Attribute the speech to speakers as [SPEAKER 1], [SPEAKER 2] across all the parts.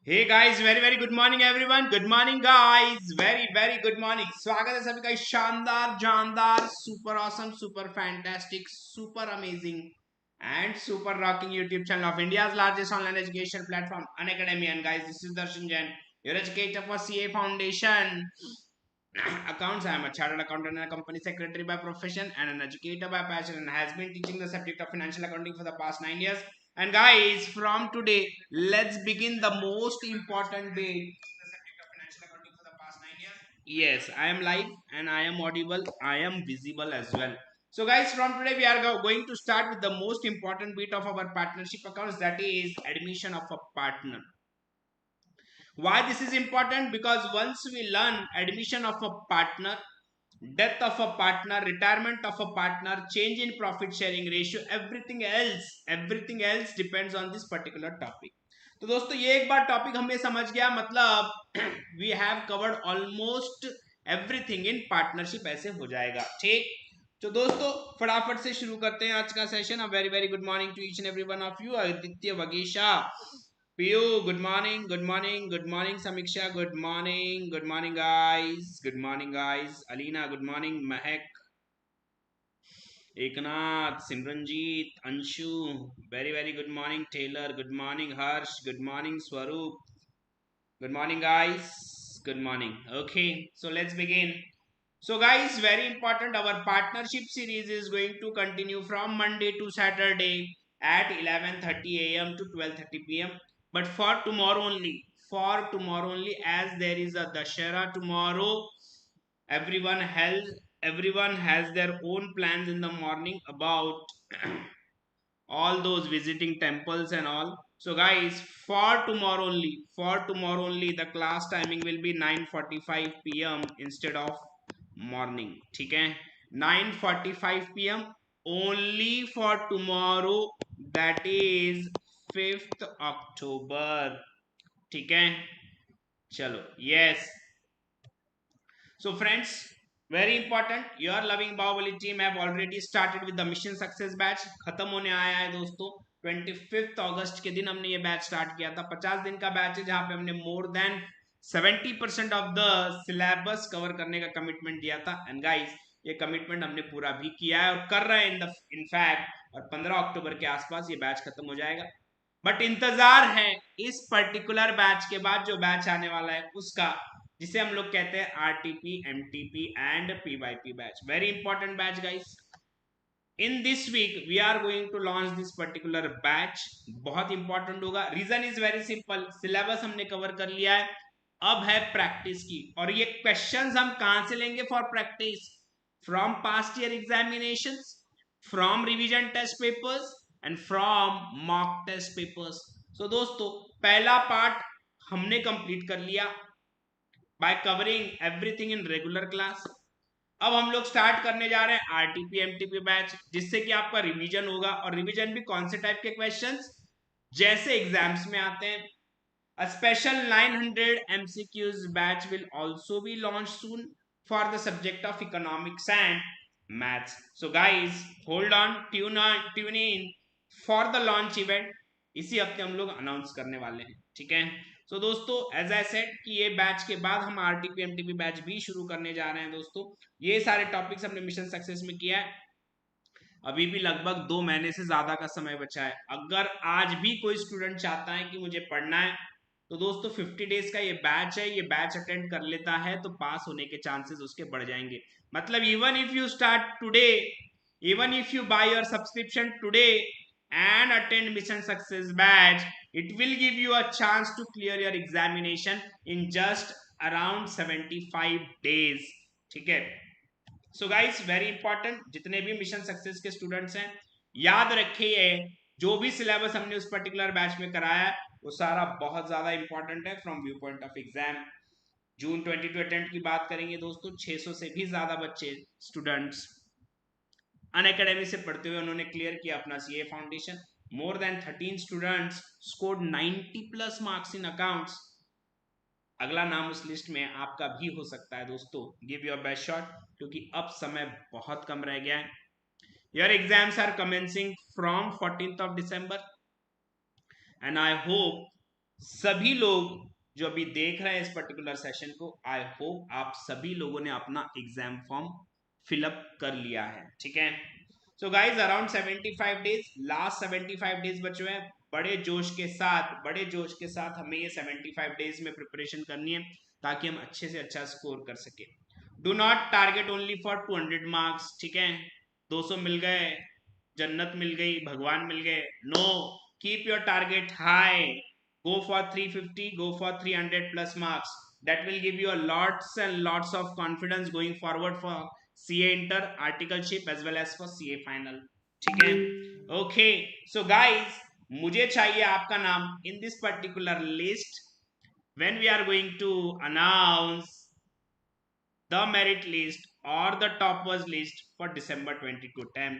[SPEAKER 1] हे guys, very very good morning everyone. Good morning guys, very very good morning. स्वागत है सभी का इस शानदार जानदार super awesome super fantastic super amazing and super rocking YouTube channel of India's largest online education platform Unacademy. And guys, this is Darshan Jain, your educator for CA Foundation accounts. I am a chartered accountant and a company secretary by profession and an educator by passion, and has been teaching the subject of financial accounting for the past 9 years. And guys, from today, let's begin the most important bit. The subject of financial accounting for the past 9 years. Yes, I am live and I am audible. I am visible as well. So guys, from today we are going to start with the most important bit of our partnership accounts, that is admission of a partner. Why this is important? Because once we learn admission of a partner, death of a partner, retirement of a partner, change in profit sharing ratio, everything else depends on this particular topic. तो दोस्तों, ये एक बार topic हमें समझ गया, मतलब we have covered almost everything in partnership, ऐसे हो जाएगा। ठीक, तो दोस्तों फटाफट से शुरू करते हैं आज का session. A very very good morning to each and every one of you. Aditya, Vagisha, Piyu, good morning, good morning, good morning, Samiksha, good morning, guys, good morning, guys, Alina, good morning, Mahek, Eknath, Simranjeet, Anshu, very, very good morning, Taylor, good morning, Harsh, good morning, Swaroop, good morning, guys, good morning. Okay, so let's begin. So, guys, very important, our partnership series is going to continue from Monday to Saturday at 11:30 a.m. to 12:30 p.m. But for tomorrow only, as there is a Dashera tomorrow, everyone has everyone has their own plans in the morning about all those visiting temples and all. So guys, for tomorrow only the class timing will be 9:45 p.m. instead of morning. ठीक है, 9:45 p.m. only for tomorrow, that is 5th October. ठीक है, चलो, yes. So friends, very important, your loving Bahubali team have already started with the mission success batch. खत्म होने आया है दोस्तों। 25 अगस्त के दिन हमने ये बैच स्टार्ट किया था। 50 दिन का बैच है, जहां पे हमने more than 70% of the syllabus cover करने का कमिटमेंट दिया था। एंड गाइस, ये कमिटमेंट हमने पूरा भी किया है और कर रहे हैं इनफैक्ट। और 15 अक्टूबर के आसपास ये बैच खत्म हो जाएगा। बट इंतजार है इस पर्टिकुलर बैच के बाद जो बैच आने वाला है उसका, जिसे हम लोग कहते हैं RTP, MTP and PYP batch. Very important batch guys. In this week we are going to launch this particular batch. बहुत इंपॉर्टेंट होगा। Reason is very simple, syllabus हमने कवर कर लिया है, अब है प्रैक्टिस की। और ये क्वेश्चंस हम कहां से लेंगे for practice? From past year examinations, from revision test papers and from mock test papers. So दोस्तों, पहला पार्ट हमने कंप्लीट कर लिया by covering everything in regular class. अब हम लोग स्टार्ट करने जा रहे हैं आरटीपी एमटीपी बैच, जिससे कि आपका रिवीजन होगा। और रिवीजन भी कौन से टाइप के क्वेश्चंस, जैसे एग्जाम्स में आते हैं। A special 900 MCQs batch will also be launched soon for the subject of economics and maths. So guys, hold on, tune in for the launch event. इसी हफ्ते हम लोग अनाउंस करने वाले हैं। ठीक है, तो दोस्तों एज आई सेड कि ये बैच के बाद हम आरटीपी एमटीपी बैच भी शुरू करने जा रहे हैं। दोस्तों, ये सारे टॉपिक्स हमने मिशन सक्सेस में किया है। अभी भी लगभग 2 महीने से ज्यादा का समय बचा है। अगर आज भी कोई स्टूडेंट चाहता है कि मुझे पढ़ना है, तो दोस्तों 50 डेज का ये बैच है, ये बैच अटेंड कर लेता है तो पास होने के चांसेस उसके बढ़ जाएंगे। मतलब even if you start today, even if you by your subscription today and attend mission success batch, it will give you a chance to clear your examination in just around 75 days. ठीक है, so guys, very important, जितने भी mission success के students हैं, याद रखिए जो भी सिलेबस हमने उस पर्टिकुलर बैच में कराया है वो सारा बहुत ज्यादा इंपॉर्टेंट है from view point of exam. June 22 attempt की बात करेंगे दोस्तों, 600 से भी ज्यादा बच्चे स्टूडेंट्स अन अकेडमी से पढ़ते हुए उन्होंने क्लियर किया अपना CA foundation. More than 13 students scored 90+ marks in accounts. अगला नाम उस लिस्ट में आपका भी हो सकता है दोस्तों। गिव योर बेस्ट शॉट, क्योंकि अब समय बहुत कम रह गया है। Your exams are commencing from 14th of December and I hope सभी लोग जो अभी देख रहे हैं इस पर्टिकुलर सेशन को, आई होप आप सभी लोगों ने अपना एग्जाम फॉर्म फिलअप कर लिया है, ठीक है। So guys around 75 days, last 75 days बचे हुए हैं। बड़े जोश के साथ हमें ये 75 डेज में प्रिपरेशन करनी है ताकि हम अच्छे से अच्छा स्कोर कर सके। Do not target only for 200 marks, ठीक है। 200 मिल गए, जन्नत मिल गई, भगवान मिल गए, no, keep your target high, go for 350, go for 300 plus marks. That will give you a lots and lots of confidence going forward for CA inter, articleship as well as for CA final, ठीक है। Okay, so guys मुझे चाहिए आपका नाम in this particular list when we are going to announce the merit list or the toppers list for December 22 10.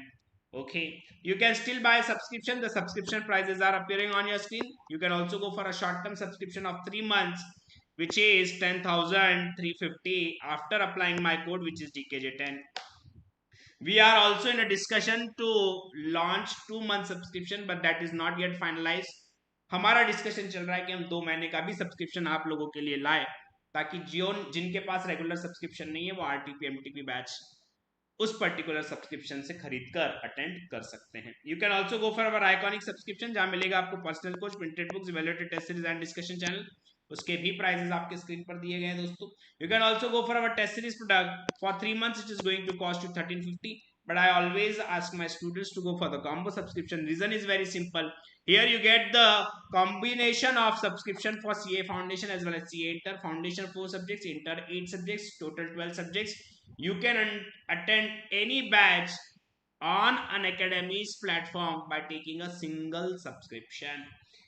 [SPEAKER 1] Okay, you can still buy a subscription. The subscription prices are appearing on your screen. You can also go for a short-term subscription of 3 months, which is 10,350 after applying my code, which is DKJ10. We are also in a discussion to launch 2 month subscription, but that is not yet finalized. हमारा discussion चल रहा है कि हम 2 महीने का भी subscription आप लोगों के लिए लाए ताकि जिनके पास रेगुलर सब्सक्रिप्शन नहीं है वो आरटीपी एमटीपी बैच उस पर्टिकुलर सब्सक्रिप्शन से खरीद कर अटेंड कर सकते हैं। You can also go for our iconic subscription जहां मिलेगा आपको personal coach, printed books, evaluated test series and discussion channel. उसके भी प्राइसेस आपके स्क्रीन पर दिए गए हैं दोस्तों। You can also go for our test series product for 3 months, it is going to cost you 1350, but I always ask my students to go for the combo subscription. Reason is very simple. Here you get the combination of subscription for CA Foundation as well as CA Inter. Foundation 4 subjects, Inter 8 subjects, total 12 subjects. You can attend any batch on an academy's platform by taking a single subscription.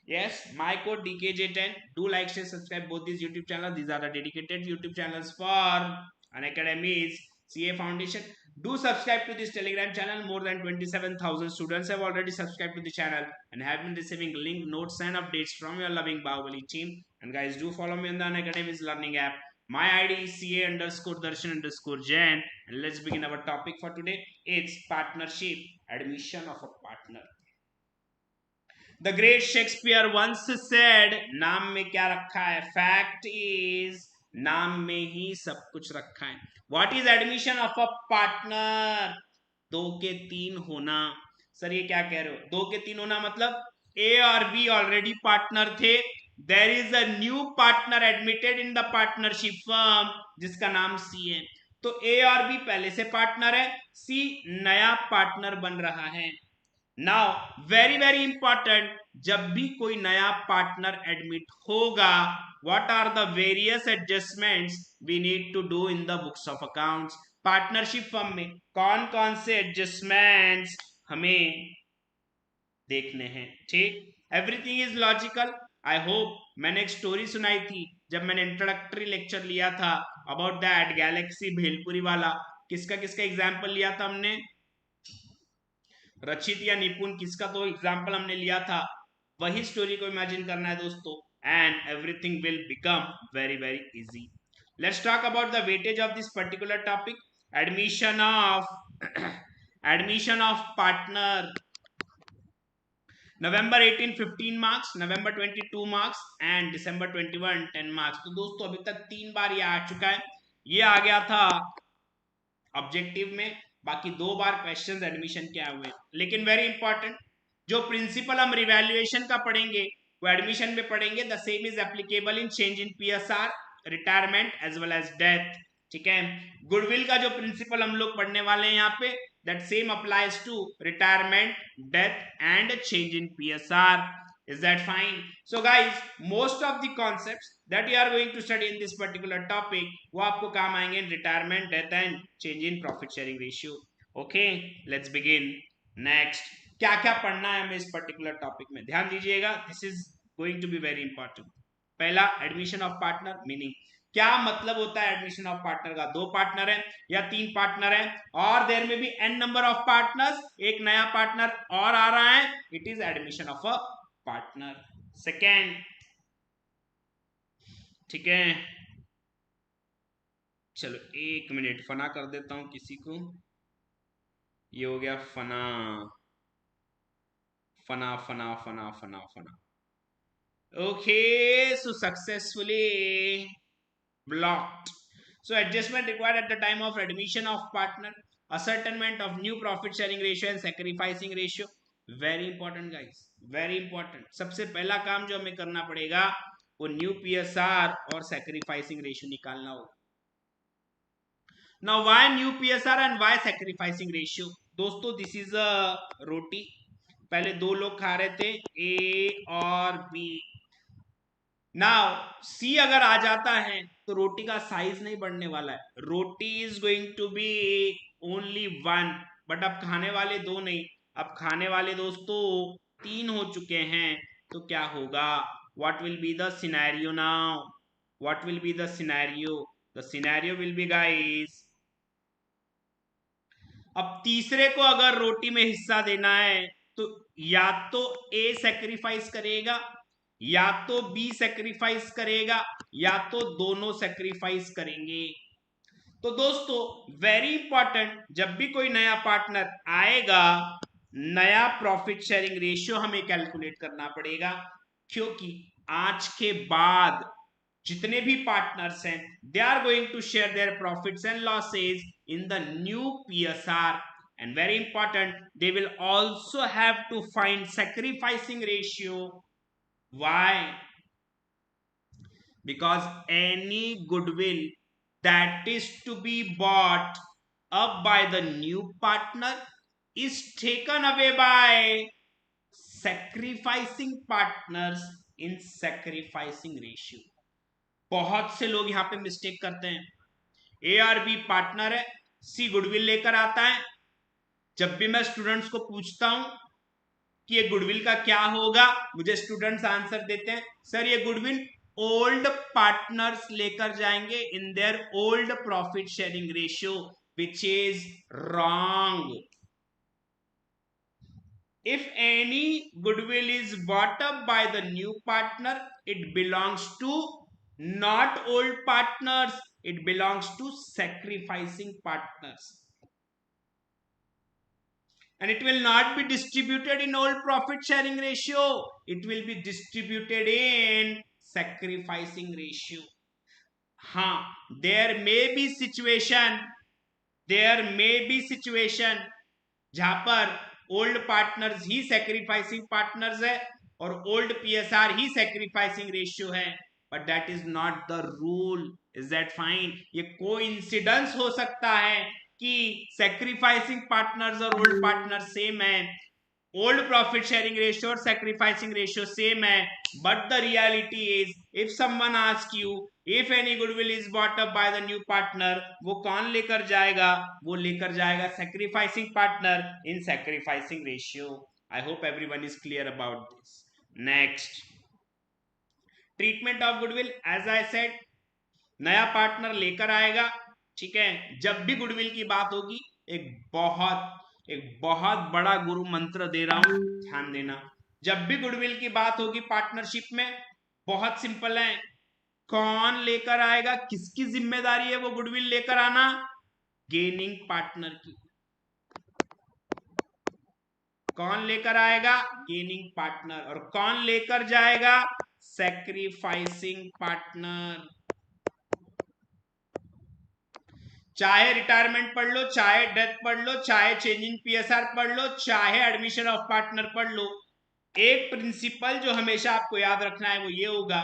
[SPEAKER 1] Yes, my code DKJ10. Do like, share, subscribe both these YouTube channels. These are the dedicated YouTube channels for an academy's CA Foundation. Do subscribe to this Telegram channel. More than 27,000 students have already subscribed to the channel and have been receiving link, notes and updates from your loving Bahubali team. And guys, do follow me on the Unacademy's learning app. My ID is CA underscore Darshan underscore Jain. And let's begin our topic for today. It's partnership, admission of a partner. The great Shakespeare once said, नाम में क्या रखा है? Fact is, नाम में ही सब कुछ रखा है। What is admission of a partner? 2 के 3 होना। सर ये क्या कह रहे हो? 2 के 3 होना मतलब A और B ऑलरेडी पार्टनर थे। There is a new partner admitted in the partnership firm जिसका नाम C है। तो A और B पहले से पार्टनर है, C नया पार्टनर बन रहा है। नाउ वेरी इंपॉर्टेंट, जब भी कोई नया पार्टनर एडमिट होगा, what are the various adjustments we need to do in the books of accounts. Partnership firm में कौन कौन से एडजस्टमेंट्स हमें देखने हैं, ठीक। Everything is logical. I hope मैंने एक स्टोरी सुनाई थी जब मैंने इंट्रोडक्टरी लेक्चर लिया था अबाउट दैट गैलेक्सी भेलपुरी वाला। किसका किसका एग्जाम्पल लिया था हमने? रचित या निपुण, किसका तो एग्जाम्पल हमने लिया था। वही स्टोरी को इमेजिन करना है दोस्तों, and everything will become very easy. Let's talk about the weightage of this particular topic. Admission of admission of partner. November 18 15 marks, November 22 marks and December 21 10 marks. तो दोस्तों अभी तक 3 बार ये आ चुका है। ये आ गया था ऑब्जेक्टिव में, बाकी 2 बार क्वेश्चंस एडमिशन के आए हुए। लेकिन वेरी इंपॉर्टेंट, जो प्रिंसिपल हम रिवैल्यूएशन का पढ़ेंगे वो एडमिशन में पढ़ेंगे। The same is applicable in change in PSR, retirement as well as death, ठीक है। गुडविल का जो प्रिंसिपल हम लोग पढ़ने वाले हैं यहाँ पे, that same applies to retirement, death and change in PSR. Is that fine? So guys, most of the concepts that you are going to study in this particular topic वो आपको काम आएंगे in retirement, death and change in profit sharing ratio. Okay, let's begin. Next, क्या क्या पढ़ना है हमें इस पर्टिकुलर टॉपिक में, ध्यान दीजिएगा। This is going to be very important. पहला, एडमिशन ऑफ पार्टनर। मीनिंग क्या मतलब होता है एडमिशन ऑफ पार्टनर का? 2 पार्टनर है या 3 पार्टनर है और देयर में भी n नंबर ऑफ पार्टनर्स, एक नया पार्टनर और आ रहा है, it is admission of a partner. Second, ठीक है, चलो 1 मिनट फना कर देता हूं किसी को। ये हो गया फना फना फना फना फना फना। Okay, so successfully blocked. So adjustment required at the time of admission of partner, ascertainment of new profit sharing ratio and sacrificing ratio. Very important guys, very important. सबसे पहला काम जो हमें करना पड़ेगा वो न्यू पीएसआर और सैक्रिफाइसिंग रेशियो निकालना होगा. Now why new PSR and why sacrificing ratio? दोस्तों दिस इज अ रोटी. पहले दो लोग खा रहे थे ए और बी. नाउ सी अगर आ जाता है तो रोटी का साइज नहीं बढ़ने वाला है. Roti is going to be only one. But अब खाने वाले दो नहीं, अब खाने वाले दोस्तों तीन हो चुके हैं. तो क्या होगा? What will be the scenario now? What will be the scenario? The scenario will be guys, अब तीसरे को अगर रोटी में हिस्सा देना है तो या तो ए सेक्रीफाइस करेगा, या तो बी सेक्रीफाइस करेगा, या तो दोनों सेक्रीफाइस करेंगे. तो दोस्तों वेरी इंपॉर्टेंट, जब भी कोई नया पार्टनर आएगा नया प्रॉफिट शेयरिंग रेशियो हमें कैलकुलेट करना पड़ेगा. क्योंकि आज के बाद जितने भी पार्टनर्स हैं they are going to share their profits and losses in the new PSR. And very important, they will also have to find sacrificing ratio. Why? Because any goodwill that is to be bought up by the new partner is taken away by sacrificing partners in sacrificing ratio. बहुत से लोग यहां पे mistake करते हैं. ए और B partner है, सी goodwill लेकर आता है. जब भी मैं स्टूडेंट्स को पूछता हूं कि ये गुडविल का क्या होगा, मुझे स्टूडेंट्स आंसर देते हैं सर ये गुडविल ओल्ड पार्टनर्स लेकर जाएंगे in their old profit sharing ratio, which is wrong. If any goodwill is bought up by the new partner, it belongs to not old partners, it belongs to sacrificing partners. And it will not be distributed in old profit sharing ratio, it will be distributed in sacrificing ratio. हाँ, there may be situation जहां पर old partners ही sacrificing partners है और old PSR ही sacrificing ratio है, but that is not the rule. Is that fine? ये coincidence हो सकता है कि सैक्रिफाइसिंग पार्टनर्स और ओल्ड पार्टनर सेम है, ओल्ड प्रॉफिट शेयरिंग रेशियो और सैक्रिफाइसिंग रेशियो सेम है, but the reality is if someone ask you if any goodwill is bought up by the new partner, वो कौन लेकर जाएगा? वो लेकर जाएगा sacrificing partner in sacrificing ratio. I hope everyone is clear about this. Next, treatment of goodwill. As I said, नया partner लेकर आएगा, ठीक है. जब भी गुडविल की बात होगी, एक बहुत बड़ा गुरु मंत्र दे रहा हूं, ध्यान देना. जब भी गुडविल की बात होगी पार्टनरशिप में, बहुत सिंपल है. कौन लेकर आएगा? किसकी जिम्मेदारी है वो गुडविल लेकर आना? गेनिंग पार्टनर की. कौन लेकर आएगा? Gaining partner. और कौन लेकर जाएगा? Sacrificing partner. चाहे रिटायरमेंट पढ़ लो, चाहे डेथ पढ़ लो, चाहे चेंज इन पीएसआर पढ़ लो, चाहे एडमिशन ऑफ पार्टनर पढ़ लो, एक प्रिंसिपल जो हमेशा आपको याद रखना है वो ये होगा,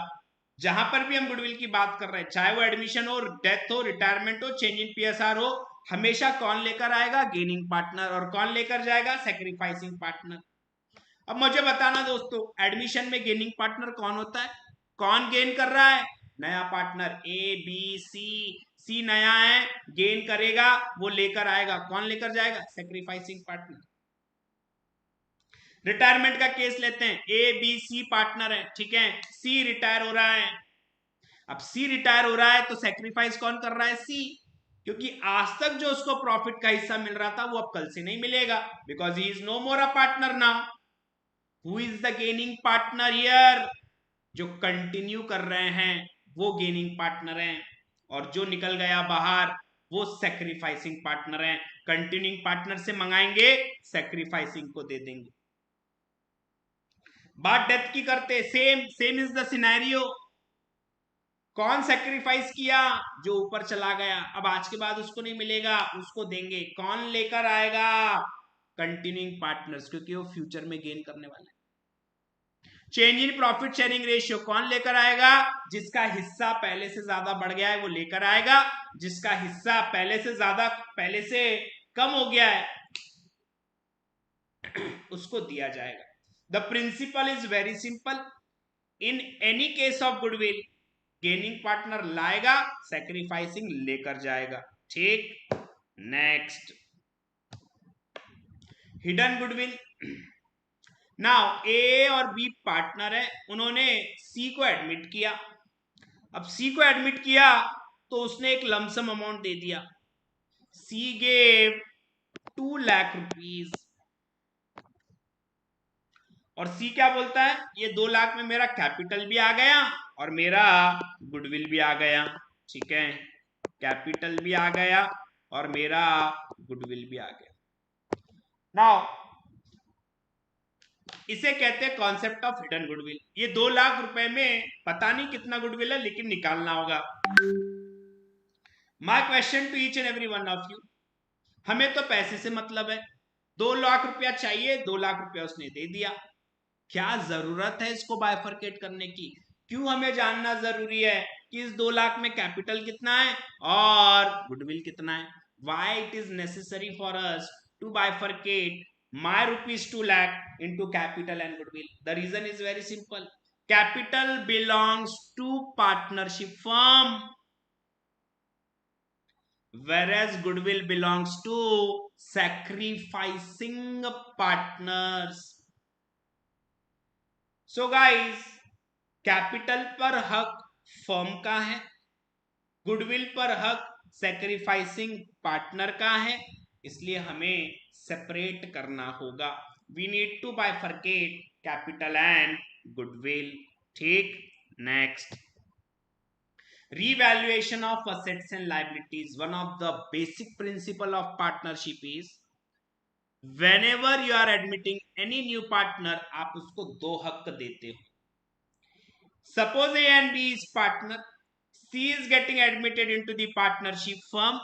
[SPEAKER 1] जहां पर भी हम गुडविल की बात कर रहे हैं, चाहे वो एडमिशन हो, डेथ हो, रिटायरमेंट हो, चेंज इन पीएसआर हो, हमेशा कौन लेकर आएगा? Gaining partner. और कौन लेकर जाएगा? Sacrificing partner. अब मुझे बताना दोस्तों, एडमिशन में गेनिंग पार्टनर कौन होता है? कौन गेन कर रहा है? नया पार्टनर. A B C. सी नया है, गेन करेगा, वो लेकर आएगा. कौन लेकर जाएगा? Sacrificing partner. रिटायरमेंट का केस लेते हैं. ए बी सी पार्टनर है, ठीक है. सी रिटायर हो रहा है. अब सी रिटायर हो रहा है तो सैक्रिफाइस कौन कर रहा है? सी. क्योंकि आज तक जो उसको प्रॉफिट का हिस्सा मिल रहा था वो अब कल से नहीं मिलेगा, because he is no more a partner now. Who is the gaining partner here? जो कंटिन्यू कर रहे हैं वो गेनिंग पार्टनर हैं, और जो निकल गया बाहर वो सैक्रिफाइसिंग पार्टनर हैं. कंटिन्यूइंग पार्टनर से मंगाएंगे, सैक्रिफाइसिंग को दे देंगे. बात डेथ की करते, same same is the scenario. कौन सेक्रीफाइस किया? जो ऊपर चला गया, अब आज के बाद उसको नहीं मिलेगा, उसको देंगे। कौन लेकर आएगा? कंटिन्यूइंग पार्टनर्स, क्योंकि वो फ्यूचर में गेन करने वाले। Change in profit sharing ratio कौन लेकर आएगा? जिसका हिस्सा पहले से ज्यादा बढ़ गया है वो लेकर आएगा, जिसका हिस्सा पहले से कम हो गया है उसको दिया जाएगा। The principle is very simple. In any case of goodwill, gaining partner लाएगा, सैक्रिफाइसिंग लेकर जाएगा। ठीक, next, hidden goodwill. Now A और बी पार्टनर है, उन्होंने सी को एडमिट किया। अब सी को एडमिट किया तो उसने एक लमसम अमाउंट दे दिया। सी गेव 2 लाख रुपीज, और सी क्या बोलता है? ये 2 लाख में मेरा कैपिटल भी आ गया और मेरा गुडविल भी आ गया। ठीक है, कैपिटल भी आ गया और मेरा गुडविल भी आ गया। नाउ इसे कहते हैं कॉन्सेप्ट ऑफ हिडन गुडविल। ये 2 लाख रुपए में पता नहीं कितना गुडविल है, लेकिन निकालना होगा। My question to each and every one of you, हमें तो पैसे से मतलब है, 2 लाख रुपया चाहिए, 2 लाख रुपया उसने दे दिया। क्या जरूरत है इसको बाइफरकेट करने की? क्यों हमें जानना जरूरी है कि इस 2 लाख में कैपिटल कितना है और गुडविल कितना है? Why it is necessary for us to bifurcate my rupees 2 lakh into capital and goodwill? The reason is very simple. Capital belongs to partnership firm, whereas goodwill belongs to sacrificing partners. So guys, capital पर हक firm का है, goodwill पर हक sacrificing partner का है, इसलिए हमें सेपरेट करना होगा। We need to bifurcate capital and goodwill. ठीक, next, revaluation of assets and liabilities. One of the basic principle of partnership is whenever you are admitting any new partner, आप उसको 2 हक देते हो। Suppose A and B is partner, C is getting admitted into the partnership firm.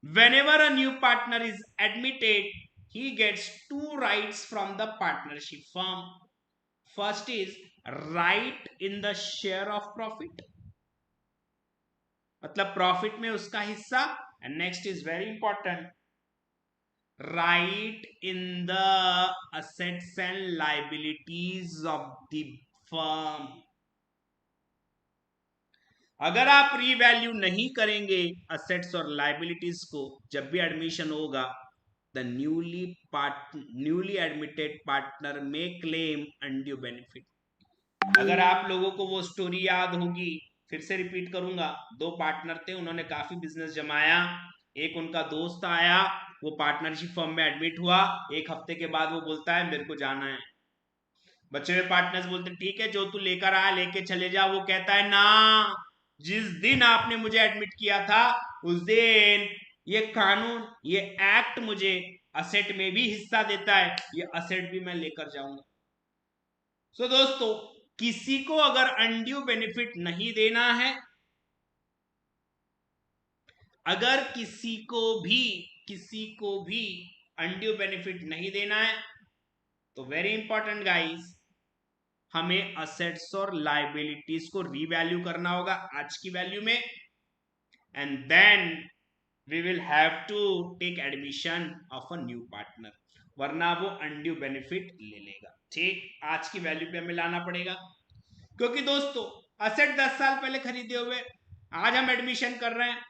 [SPEAKER 1] Whenever a new partner is admitted, he gets 2 rights from the partnership firm. First is right in the share of profit, मतलब profit में उसका हिस्सा, and next is very important, right in the assets and liabilities of the firm. अगर आप revalue नहीं करेंगे assets और liabilities को जब भी एडमिशन होगा, द न्यूली एडमिटेड पार्टनर में क्लेम अनड्यू बेनिफिट। अगर आप लोगों को वो स्टोरी याद होगी, फिर से रिपीट करूंगा, 2 पार्टनर थे, उन्होंने काफी बिजनेस जमाया, एक उनका दोस्त आया, वो पार्टनरशिप फर्म में एडमिट हुआ, 1 हफ्ते के बाद वो बोलता है मेरे को जाना है। बचे हुए पार्टनर्स बोलते ठीक है, जो तू लेकर आया लेके चले जा। वो कहता है ना, जिस दिन आपने मुझे एडमिट किया था उस दिन ये कानून, ये एक्ट मुझे असेट में भी हिस्सा देता है, ये असेट भी मैं लेकर जाऊंगा। सो दोस्तों, किसी को अगर अनड्यू बेनिफिट नहीं देना है, अगर किसी को भी अनड्यू बेनिफिट नहीं देना है, तो वेरी इंपॉर्टेंट गाइस, हमें असेट्स और लाइबिलिटीज को रीवैल्यू करना होगा आज की वैल्यू में, and then we will have to take admission of a new partner, वरना वो अनड्यू बेनिफिट ले लेगा। ठीक, आज की वैल्यू पे हमें लाना पड़ेगा, क्योंकि दोस्तों असेट 10 साल पहले खरीदे हुए आज हम एडमिशन कर रहे हैं।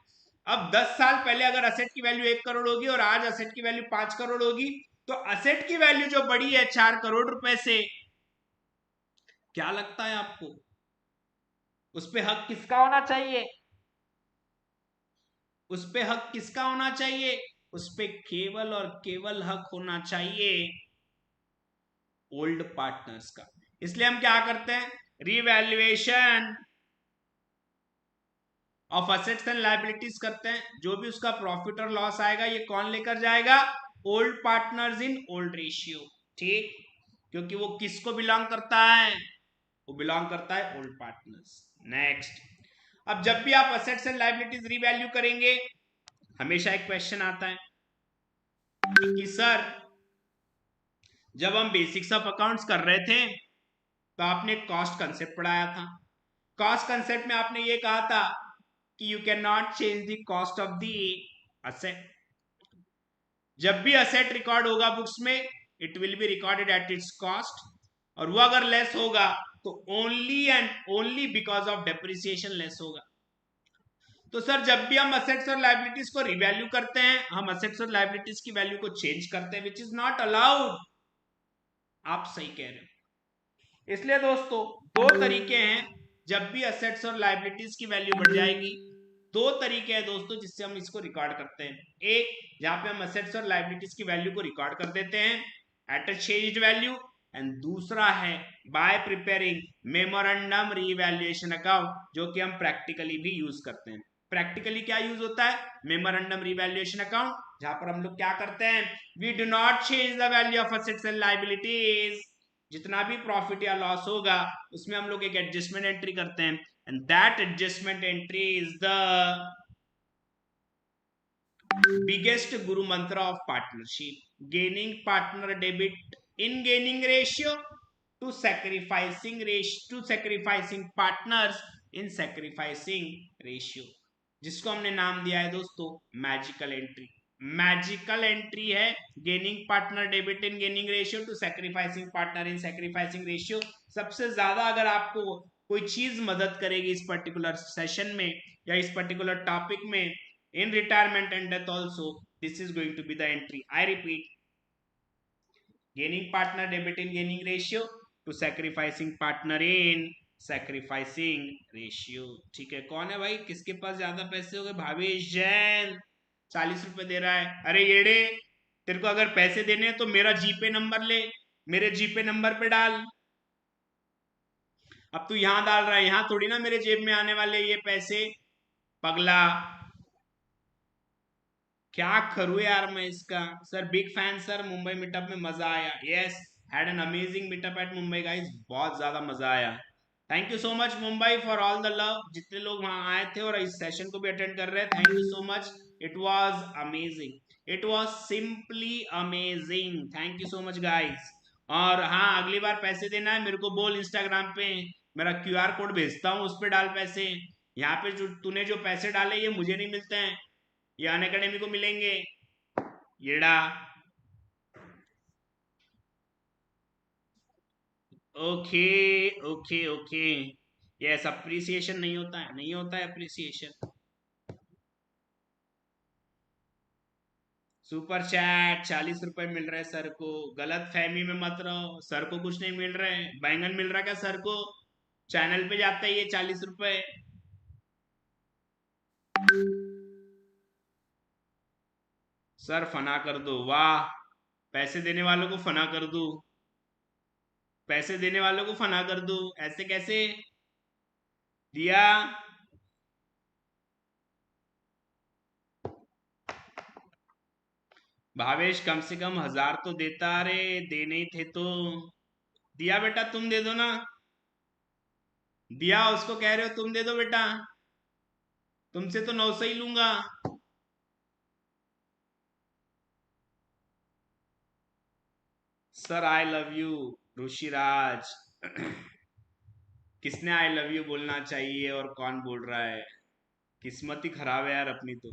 [SPEAKER 1] अब 10 साल पहले अगर असेट की वैल्यू 1 करोड़ होगी और आज असेट की वैल्यू 5 करोड़ होगी, तो असेट की वैल्यू जो बढ़ी है 4 करोड़ रुपए से, क्या लगता है आपको उस पे हक किसका होना चाहिए? उस पे हक किसका होना चाहिए? उस पे केवल और केवल हक होना चाहिए ओल्ड पार्टनर्स का। इसलिए हम क्या करते हैं, revaluation of assets and liabilities करते हैं। जो भी उसका प्रॉफिट और लॉस आएगा, ये कौन लेकर जाएगा? Old partners in old ratio. ठीक, क्योंकि वो किसको बिलोंग करता है, वो बिलोंग करता है ओल्ड पार्टनर्स। नेक्स्ट, अब जब भी आप असेट्स एंड लायबिलिटीज रीवैल्यू करेंगे, हमेशा एक क्वेश्चन आता है कि सर जब हम बेसिक्स ऑफ अकाउंट्स कर रहे थे तो आपने कॉस्ट कंसेप्ट पढ़ाया था। कॉस्ट कंसेप्ट में आपने ये कहा था कि you can not change the cost of the asset. जब भी असेट रिकॉर्ड होगा बुक्स में, it will be recorded at its cost, और वो अगर लेस होगा तो only and only because of depreciation less होगा। तो सर जब भी हम असेट्स और लायबिलिटीज को रिवैल्यू करते हैं, हम असेट्स और लायबिलिटीज की वैल्यू को चेंज करते हैं, विच इज नॉट अलाउड। आप सही कह रहे हो। इसलिए दोस्तों दो तरीके हैं जब भी असेट्स और लायबिलिटीज की वैल्यू बढ़ जाएगी। दो तरीके हैं दोस्तों जिससे हम इसको रिकॉर्ड करते हैं। एक, जहां पे हम असेट्स और लायबिलिटीज की वैल्यू को रिकॉर्ड कर देते हैं at a changed value, and दूसरा है bye preparing memorandum revaluation account, जो कि हम प्रैक्टिकली भी यूज करते हैं। प्रैक्टिकली क्या यूज होता है, मेमोरेंडम रीवैल्यूएशन अकाउंट, जहां पर हम लोग क्या करते हैं, we do not change the value of assets and liabilities. जितना भी प्रॉफिट या लॉस होगा उसमें हम लोग एक एडजस्टमेंट एंट्री करते हैं, and that adjustment entry is the biggest guru mantra of partnership. Gaining partner debit in gaining ratio to sacrificing partners in sacrificing ratio, जिसको हमने नाम दिया है दोस्तों मैजिकल एंट्री। मैजिकल एंट्री है gaining partner debit in gaining ratio to sacrificing partner in sacrificing ratio. सबसे ज्यादा अगर आपको कोई चीज मदद करेगी इस पर्टिकुलर सेशन में या इस पर्टिकुलर टॉपिक में, in retirement and death also, this is going to be the entry. I repeat, gaining partner debit in gaining ratio to sacrificing partner in sacrificing ratio. ठीक है, कौन है भाई, किसके पास ज्यादा पैसे हो गए? भावेश जैन 40 रुपए दे रहा है। अरे येड़े, तेरे को अगर पैसे देने हैं तो मेरा जीपे नंबर ले, मेरे जीपे नंबर पे डाल। अब तू यहां डाल रहा है, यहां थोड़ी ना मेरे जेब में आने वाले ये पैसे, पगला। क्या करूं यार मैं इसका। Sir big fan sir, Mumbai meetup में मजा आया। Yes, had an amazing meetup at Mumbai guys, बहुत ज्यादा मजा आया। Thank you so much Mumbai for all the love. जितने लोग वहां आए थे और इस सेशन को भी अटेंड कर रहे हैं, thank you so much. It was amazing, it was simply amazing. Thank you so much guys. और हाँ, अगली बार पैसे देना है मेरे को बोल, इंस्टाग्राम पे मेरा क्यूआर कोड भेजता हूँ, उस पर डाल पैसे। यहाँ पे जो तूने जो पैसे डाले ये मुझे नहीं मिलते हैं, ये अनअकैडमी को मिलेंगे। येड़ा। Okay okay okay, yes, appreciation नहीं होता है, नहीं होता है अप्रिसिएशन। सुपर चैट 40 रुपए मिल रहे सर को, गलत फहमी में मत रहो, सर को कुछ नहीं मिल रहे, बैंगन मिल रहा क्या सर को? चैनल पे जाता है ये 40 रुपए। सर फना कर दो, वाह, पैसे देने वालों को फना कर दू, पैसे देने वालों को फना कर दू, ऐसे कैसे दिया? भावेश कम से कम 1000 तो देता, रे देने ही थे तो दिया। बेटा तुम दे दो ना, दिया उसको कह रहे हो तुम दे दो बेटा, तुमसे तो 900 ही लूंगा। Sir I love you Rishiraj. किसने आई लव यू बोलना चाहिए और कौन बोल रहा है? किस्मत ही खराब है यार अपनी तो,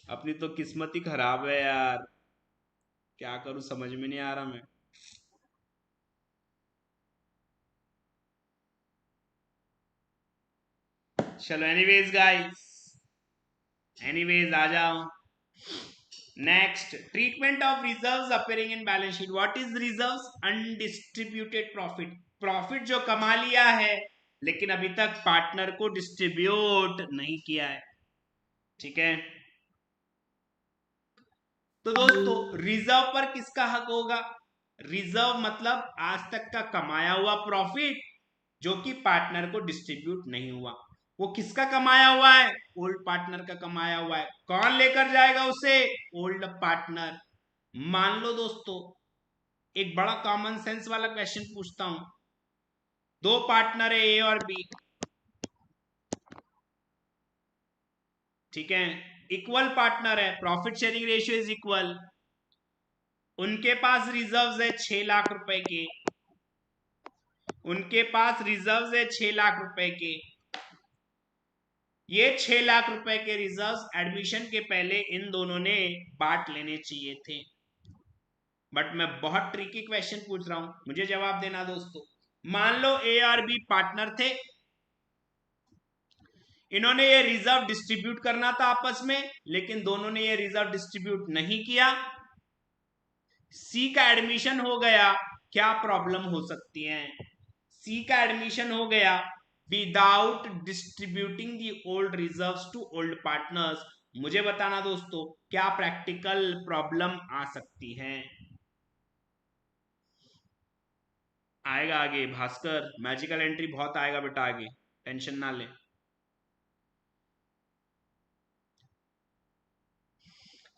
[SPEAKER 1] अपनी तो किस्मत ही खराब है यार, क्या करूं समझ में नहीं आ रहा मैं। चलो एनीवेज गाइस, एनीवेज आ जाओ। Next, treatment of reserves appearing in balance sheet. What is reserves? Undistributed profit, profit जो कमा लिया है लेकिन अभी तक पार्टनर को डिस्ट्रीब्यूट नहीं किया है। ठीक है, तो दोस्तों रिजर्व पर किसका हक होगा? रिजर्व मतलब आज तक का कमाया हुआ प्रॉफिट जो कि पार्टनर को डिस्ट्रीब्यूट नहीं हुआ। वो किसका कमाया हुआ है? ओल्ड पार्टनर का कमाया हुआ है। कौन लेकर जाएगा उसे? Old partner. मान लो दोस्तों एक बड़ा कॉमन सेंस वाला क्वेश्चन पूछता हूं। दो पार्टनर है ए और बी, ठीक है, इक्वल पार्टनर है, profit sharing ratio is equal. उनके पास रिजर्व्स है 6 लाख रुपए के, उनके पास रिजर्व्स है 6 लाख रुपए के। ये 6 लाख रुपए के रिजर्व्स एडमिशन के पहले इन दोनों ने बांट लेने चाहिए थे। बट मैं बहुत ट्रिकी क्वेश्चन पूछ रहा हूं, मुझे जवाब देना दोस्तों। मान लो ए और बी पार्टनर थे, इन्होंने ये रिजर्व डिस्ट्रीब्यूट करना था आपस में, लेकिन दोनों ने ये रिजर्व डिस्ट्रीब्यूट नहीं किया। सी का एडमिशन हो गया, क्या प्रॉब्लम हो सकती है? सी का एडमिशन हो गया without distributing the old reserves to old partners. मुझे बताना दोस्तों क्या प्रैक्टिकल प्रॉब्लम आ सकती है? आएगा आगे भास्कर, मैजिकल एंट्री बहुत आएगा बेटा आगे, टेंशन ना ले।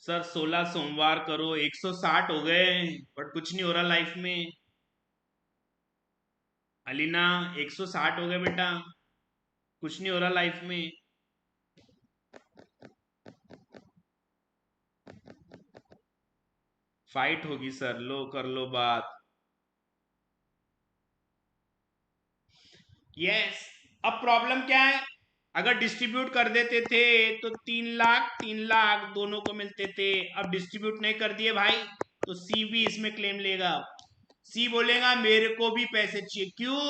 [SPEAKER 1] सर 16 सोमवार करो, 160 हो गए, बट कुछ नहीं हो रहा लाइफ में। अलीना 160 हो गए बेटा, कुछ नहीं हो रहा लाइफ में। फाइट होगी सर, लो कर लो बात। यस, अब प्रॉब्लम क्या है? अगर डिस्ट्रीब्यूट कर देते थे तो 3 लाख दोनों को मिलते थे। अब डिस्ट्रीब्यूट नहीं कर दिए भाई, तो सी भी इसमें क्लेम लेगा। सी बोलेगा मेरे को भी पैसे चाहिए। क्यों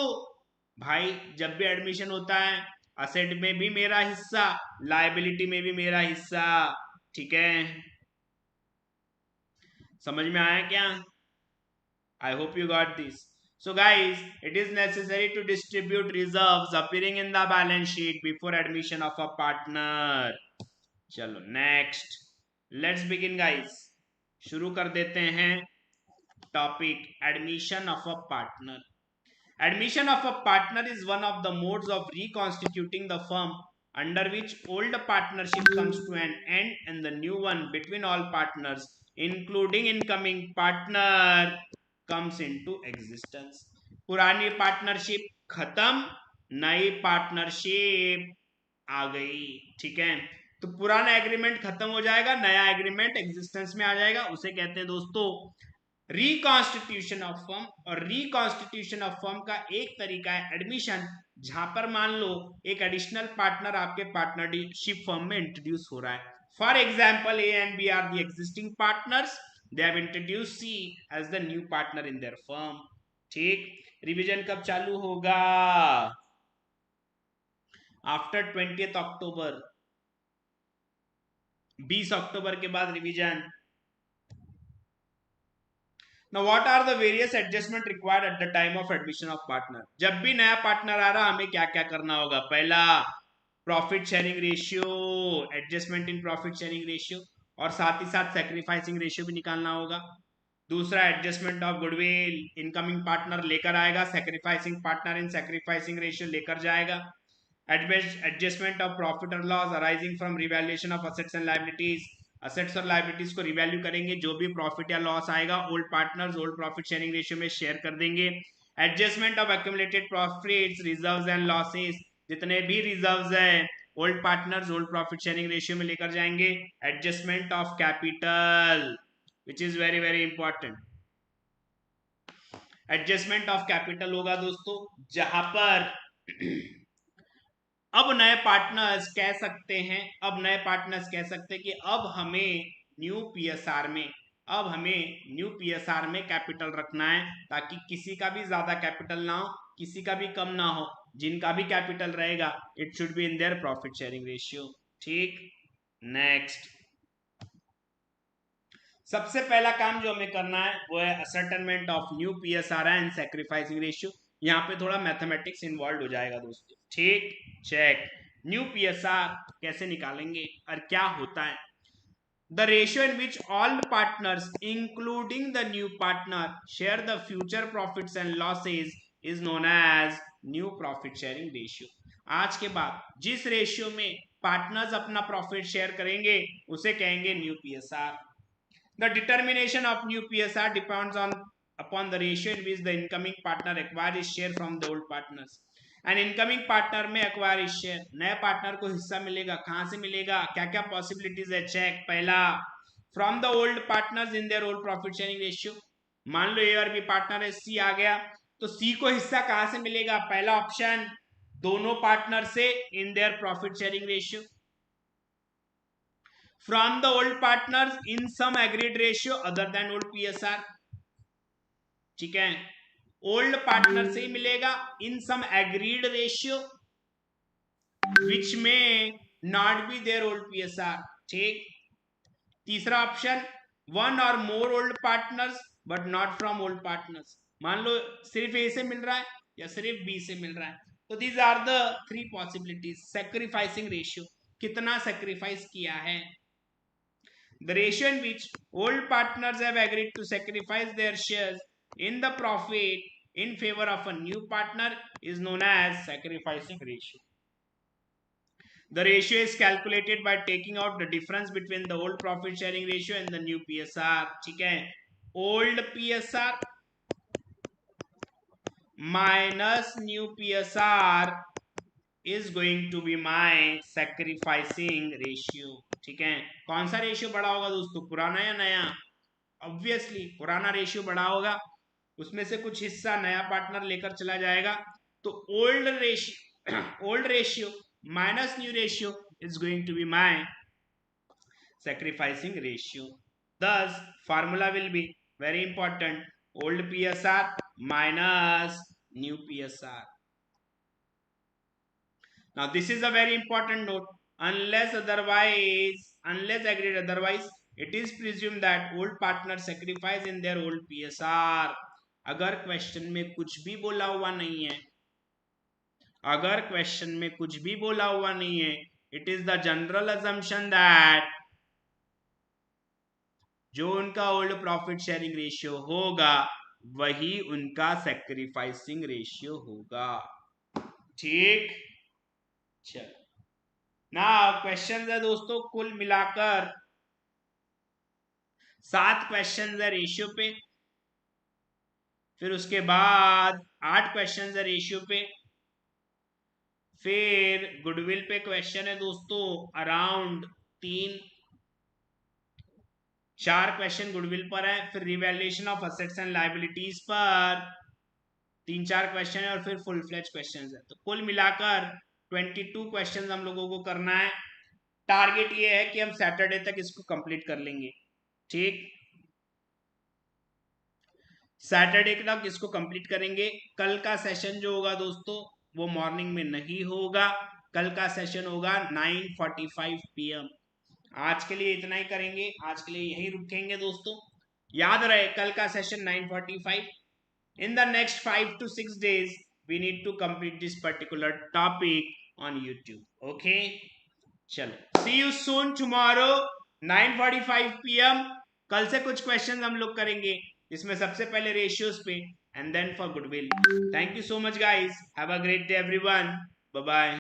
[SPEAKER 1] भाई? जब भी एडमिशन होता है असेट में भी मेरा हिस्सा, लायबिलिटी में भी मेरा हिस्सा, ठीक है? समझ में आया क्या? I hope you got this. So guys, it is necessary to distribute reserves appearing in the balance sheet before admission of a partner. चलो next, let's begin guys. शुरू कर देते हैं topic admission of a partner. Admission of a partner is one of the modes of reconstituting the firm under which old partnership comes to an end and the new one between all partners, including incoming partner, comes into existence. पुरानी partnership खत्म, नई partnership आ गई, ठीक है? तो पुराना agreement खत्म हो जाएगा, नया एग्रीमेंट एग्जिस्टेंस में आ जाएगा, उसे कहते हैं दोस्तों रिकॉन्स्टिट्यूशन ऑफ फर्म। और रिकॉन्स्टिट्यूशन ऑफ फर्म का एक तरीका है एडमिशन, जहां पर मान लो एक एडिशनल पार्टनर आपके पार्टनरशिप फर्म में इंट्रोड्यूस हो रहा है। For example A and B are the existing partners, they have introduced C as the new partner in their firm. ठीक, रिवीजन कब चालू होगा? आफ्टर 20th अक्टूबर, 20 अक्टूबर के बाद revision. Now what are the various adjustment required at the time of admission of partner? जब भी नया partner आ रहा हमें क्या क्या करना होगा? पहला profit sharing ratio, adjustment in profit sharing ratio, और साथ ही साथ सैक्रिफाइसिंग रेशियो भी निकालना होगा। दूसरा adjustment of goodwill, incoming partner लेकर आएगा, sacrificing partner in sacrificing ratio लेकर जाएगा। एडजस्टमेंट ऑफ प्रॉफिट और loss arising from revaluation of assets and liabilities, assets और लायबिलिटीज को रिवैल्यू करेंगे, जो भी प्रॉफिट या लॉस आएगा old partners old profit sharing ratio में शेयर कर देंगे। Adjustment of accumulated profits, reserves and losses, जितने भी रिजर्व्स है old partners old profit sharing ratio में लेकर जाएंगे। Adjustment of capital, which is very very important. Adjustment of capital होगा दोस्तों, जहां पर अब नए पार्टनर्स कह सकते हैं, अब नए पार्टनर्स कह सकते हैं कि अब हमें न्यू पीएसआर में, अब हमें न्यू पीएसआर में कैपिटल रखना है, ताकि किसी का भी ज्यादा कैपिटल ना हो, किसी का भी कम ना हो। जिनका भी कैपिटल रहेगा it should be in their profit sharing ratio. ठीक, नेक्स्ट, सबसे पहला काम जो हमें करना है वो है ascertainment of new PSR and sacrificing ratio. यहाँ पे थोड़ा मैथमेटिक्स इन्वॉल्व हो जाएगा दोस्तों। ठीक, चेक, न्यू पीएसआर कैसे निकालेंगे और क्या होता है? The ratio in which all partners including the new partner share the future profits and losses is known as new profit sharing ratio. आज के बाद जिस रेशियो में पार्टनर्स अपना प्रॉफिट शेयर करेंगे उसे कहेंगे new PSR. The determination of new PSR depends on upon the ratio in which the incoming partner acquires his share from the old partners. And incoming partner में acquire is share, नए partner को हिस्सा मिलेगा, कहां से मिलेगा, क्या क्या पॉसिबिलिटीज है, चेक। पहला, from the old partners in their old profit sharing ratio. मान लो ए और बी पार्टनर है, सी आ गया, तो सी को हिस्सा कहां से मिलेगा, पहला ऑप्शन दोनों पार्टनर से in their profit sharing ratio. From the old partners in some agreed ratio other than old PSR, ठीक है, ओल्ड पार्टनर से ही मिलेगा इन some agreed ratio which may not be there old PSR, ठीक। तीसरा option, one or more old partners but not from old partners, मान लो सिर्फ ए से मिल रहा है या सिर्फ बी से मिल रहा है, तो these are the three possibilities. Sacrificing ratio, कितना सैक्रिफाइस किया है, the ratio in which old partners have agreed to sacrifice their shares in the profit in favor of a new partner is known as sacrificing ratio. The ratio is calculated by taking out the difference between the old profit sharing ratio and the new PSR, ठीक है, old PSR minus new PSR is going to be my sacrificing ratio, ठीक है। कौन सा ratio बड़ा होगा दोस्तों, पुराना या नया, ऑब्वियसली पुराना रेशियो बड़ा होगा, उसमें से कुछ हिस्सा नया पार्टनर लेकर चला जाएगा, तो old ratio minus new ratio is going to be my sacrificing ratio. Thus formula will be very important, old PSR minus new PSR. Now this is a very important note, unless agreed otherwise, it is presumed that old partners sacrifice in their old PSR. अगर question में कुछ भी बोला हुआ नहीं है, अगर question में कुछ भी बोला हुआ नहीं है, it is the general assumption that जो उनका ओल्ड प्रॉफिट शेयरिंग रेशियो होगा वही उनका सैक्रिफाइसिंग रेशियो होगा, ठीक। चलो ना क्वेश्चन है दोस्तों, कुल मिलाकर 7 क्वेश्चन है रेशियो पे, फिर उसके बाद 8 क्वेश्चन है रेशियो पे, फिर गुडविल पे क्वेश्चन है दोस्तों अराउंड 4 क्वेश्चन गुडविल पर है, फिर revaluation of assets and liabilities पर 3-4 क्वेश्चन है, और फिर फुल फ्लेज क्वेश्चन है। तो कुल मिलाकर 22 क्वेश्चन हम लोगों को करना है। टारगेट ये है कि हम सैटरडे तक इसको कंप्लीट कर लेंगे, ठीक, सैटरडे तक इसको कंप्लीट करेंगे। कल का सेशन जो होगा दोस्तों वो मॉर्निंग में नहीं होगा, कल का सेशन होगा 9:45 PM। आज के लिए इतना ही करेंगे, आज के लिए यही रुकेंगे दोस्तों, याद रहे कल का session 9:45। in the next 5 to 6 days we need to complete this particular topic on YouTube, okay। चलो see you soon tomorrow 9:45 PM। कल से कुछ क्वेश्चन हम लोग करेंगे, इसमें सबसे पहले रेशियोज पे and then for goodwill. Thank you so much guys, have a great day everyone, bye bye.